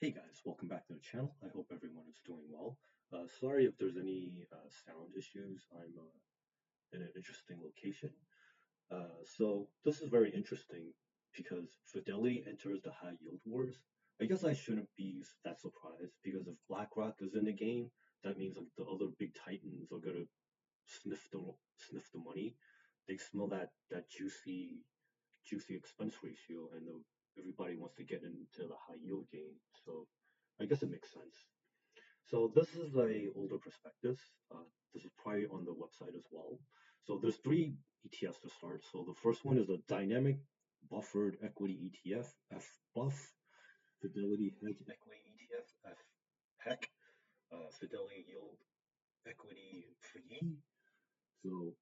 Hey guys, welcome back to the channel. I hope everyone is doing well. Sorry if there's any sound issues. I'm in an interesting location. So this is very interesting because Fidelity enters the high yield wars. I guess I shouldn't be that surprised because if BlackRock is in the game, that means like the other big titans are gonna sniff the sniff the money. They smell that juicy expense ratio, and everybody wants to get into the high yield game. So I guess it makes sense. So this is a older prospectus. This is probably on the website as well. So there's three ETFs to start. So the first one is a dynamic buffered equity ETF, FBUF, Fidelity Hedge Equity ETF, FHEQ, Fidelity Yield Equity FYEE. So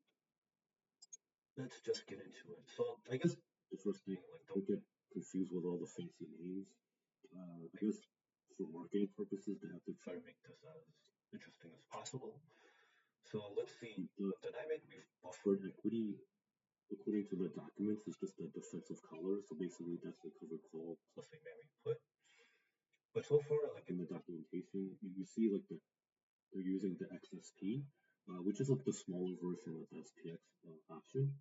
let's just get into it. So I guess the first thing, like, don't get confused with all the fancy names. I guess for marketing purposes, they have to try to make this as interesting as possible. So let's see. The dynamic buffered equity, according to the documents, is just a defensive color. So basically, that's the covered call plus a married put. But so far, like in the documentation, you see like they're using the XSP, which is like the smaller version of the SPX option.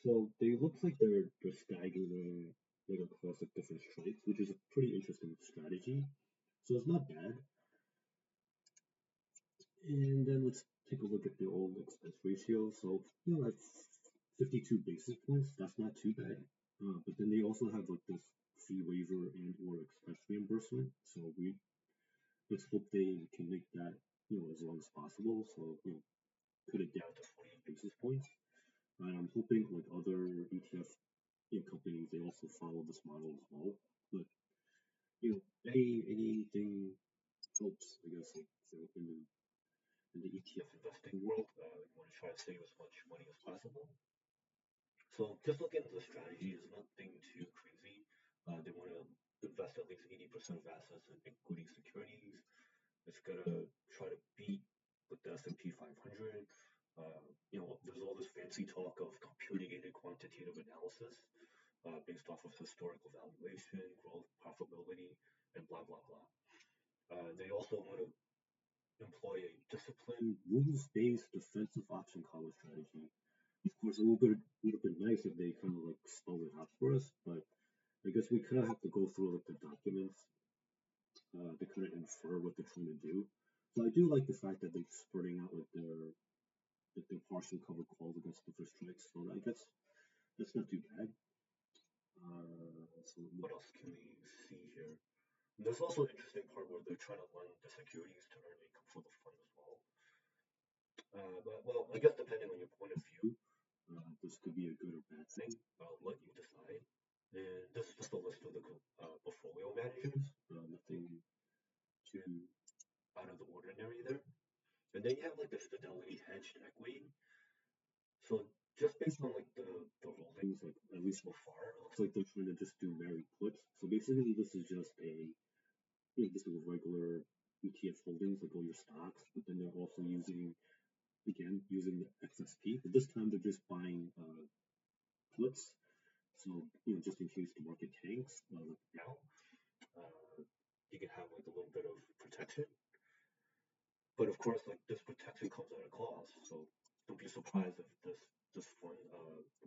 So they look like they're staggering like across like different strikes, which is a pretty interesting strategy. So it's not bad. And then let's take a look at the old expense ratio. So that's 52 basis points. That's not too bad. But then they also have like this fee waiver and or expense reimbursement. So let's hope they can make that as long as possible. So cut it down to 48 basis points. And I'm hoping like other ETF companies they also follow this model as well. But anything helps, I guess. Like, so in the ETF investing world, you want to try to save as much money as possible. So just looking at the strategy is nothing too crazy. They want to invest at least 80% of assets in equity securities. It's gonna try to beat with the S&P 500. There's all this fancy talk of computer-aided quantitative analysis based off of historical valuation, growth, profitability, and blah blah blah. They also want to employ a disciplined, rules-based defensive option collar strategy. Of course, it would have been nice if they kind of like spelled it out for us, but I guess we kind of have to go through like the documents to kind of infer what they're trying to do. So I do like the fact that they're spreading out like their partial cover calls against the first strikes. So I guess that's not too bad. So what else can we see here? There's also an interesting part where they're trying to lend the securities to earn income for the fund as well. But well, I guess depending on your point of view, this could be a good or bad thing. I'll let you decide. And this is just a list of the portfolio managers. Nothing too out of the ordinary there. And then you have like this Fidelity hedged equity. So just based on like the holdings, like at least so far, it looks like they're trying to just do married puts. So basically, this is just just a regular ETF holdings, like all your stocks. But then they're also using the XSP. But this time they're just buying puts. So just in case the market tanks, like now, you can have like a little bit of protection. But of course, like this protection comes at a cost. So don't be surprised if this fund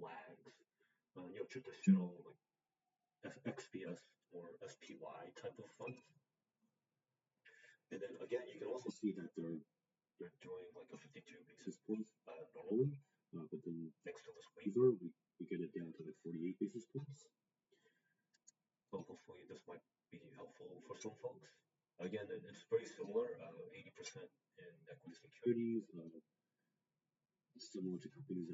lags. Traditional like XPS or SPY type of funds. And then again, you can also see that they're doing like a 52 basis points normally, but then next to this waiver, we get it down to like 48 basis points. So hopefully this might be helpful for some folks. Again, it's very similar, 80% in equity securities, similar to companies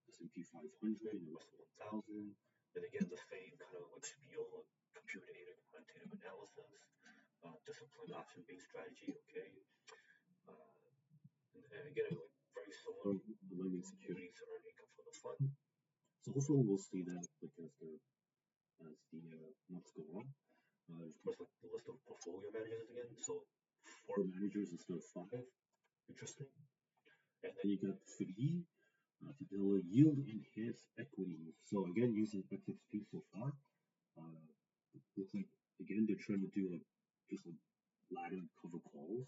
S&P 500 and the Russell 1000. And again, the same kind of like spiel of computer-aided quantitative analysis, disciplined option-based strategy, okay. And again, like very similar, lending securities to earn income for the fund. So hopefully we'll see that like as the months go on. Of course, like the list of portfolio managers again. So 4 managers instead of 5. Interesting. And then you got FBUF, Fidelity Yield Enhanced Equity. So again, using XXP so far, looks like again, they're trying to do like just like ladder cover calls.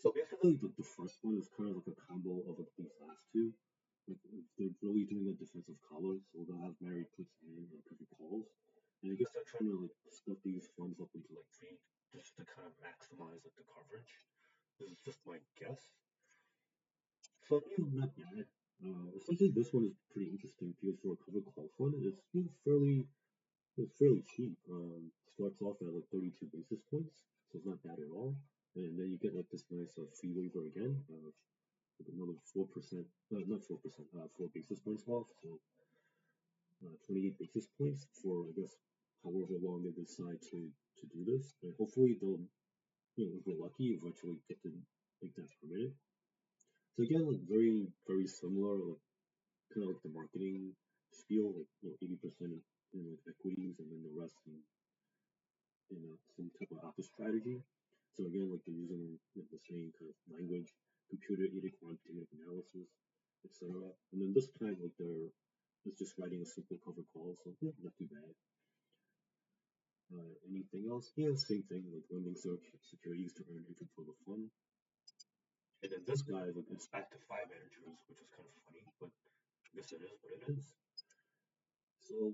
So basically, the first one is kind of like a combo of like these last two. Like they're really doing a defensive collar, so they'll have Mary puts and cover calls. And I guess they're trying to like split these funds up into like three, just to kind of maximize like the coverage. This is just my guess. So not bad. Essentially, this one is pretty interesting because for a cover call fund, it's fairly cheap. Starts off at like 32 basis points, so it's not bad at all. And then you get like this nice fee waiver again, with another 4%, not 4%, 4 basis points off. So 28 basis points for I guess however long they decide to do this. And hopefully they'll, if we're lucky, eventually get to make that permanent. So again, like very similar, like kind of like the marketing spiel, like 80% in like equities and then the rest in some type of alpha strategy. So again, like they're using the same kind of language, computer-aided quantitative analysis, etc. And then this time, like they're just writing a simple cover call, so yeah, not too bad. Anything else? Yeah, same thing, like lending securities to earn income from the fund. And then this guy, like, it's back to five managers, which is kind of funny, but I guess it is what it is. So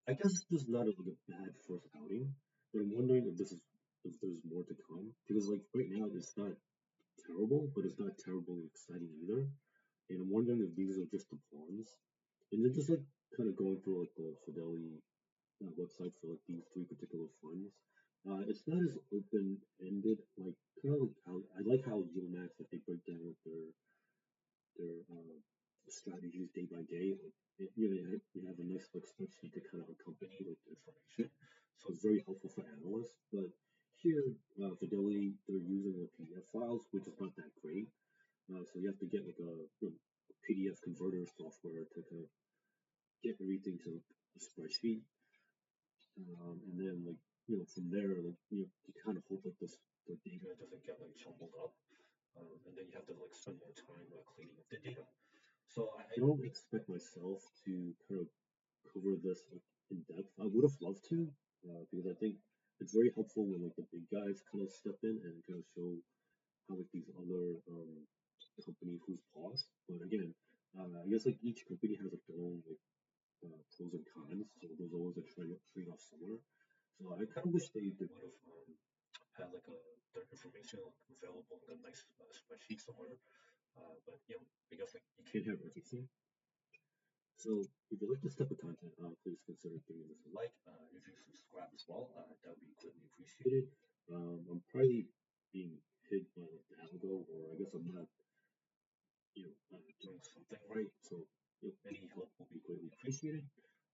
I guess this is not like a bad first outing, but I'm wondering if there's more to come because like right now it's not terrible, but it's not terribly exciting either. And I'm wondering if these are just the pawns. And then just like kind of going through like the Fidelity website for like these three particular funds. It's not as open ended, like kind of like how I like how Max that they break down like their strategies day by day. Like you have a nice like spreadsheet to kind of accompany like the information, so it's very helpful for analysts. But here, Fidelity, they're using the PDF files, which is not that great. So you have to get like a PDF converter software to kind of get everything to a spreadsheet. And then like from there like you kind of hope that the data doesn't get like jumbled up, and then you have to like spend more time cleaning up the data. So I don't expect myself to kind of cover this like, in depth. I would have loved to, because I think it's very helpful when like the big guys kind of step in and kind of show how like these other companies who's paused. But again, I guess like each company has like their own like pros and cons, so there's always a trade-off somewhere. So I kind of wish they would have had like their information available in a nice spreadsheet somewhere. But I guess like you can't have everything. So if you like this type of content, please consider giving this a like. If you subscribe as well, that would be greatly appreciated. I'm probably being hit by like the algo, or I guess I'm not, doing something right. So any help will be greatly appreciated.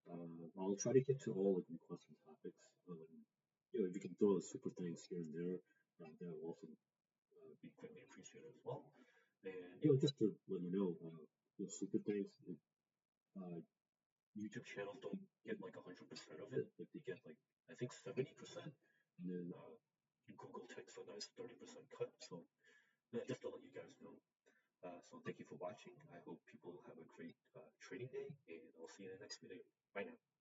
I'll try to get to all like requests and topics. If you can throw a super thanks here and there, that will also be greatly appreciated as well. And just to let you know, super thanks. Uh, YouTube channels don't get like 100% of it. Like they get like I think 70%, and then Google takes a nice 30% cut. So just to let you guys know. So thank you for watching. I hope people have a great trading day, and I'll see you in the next video. Bye now.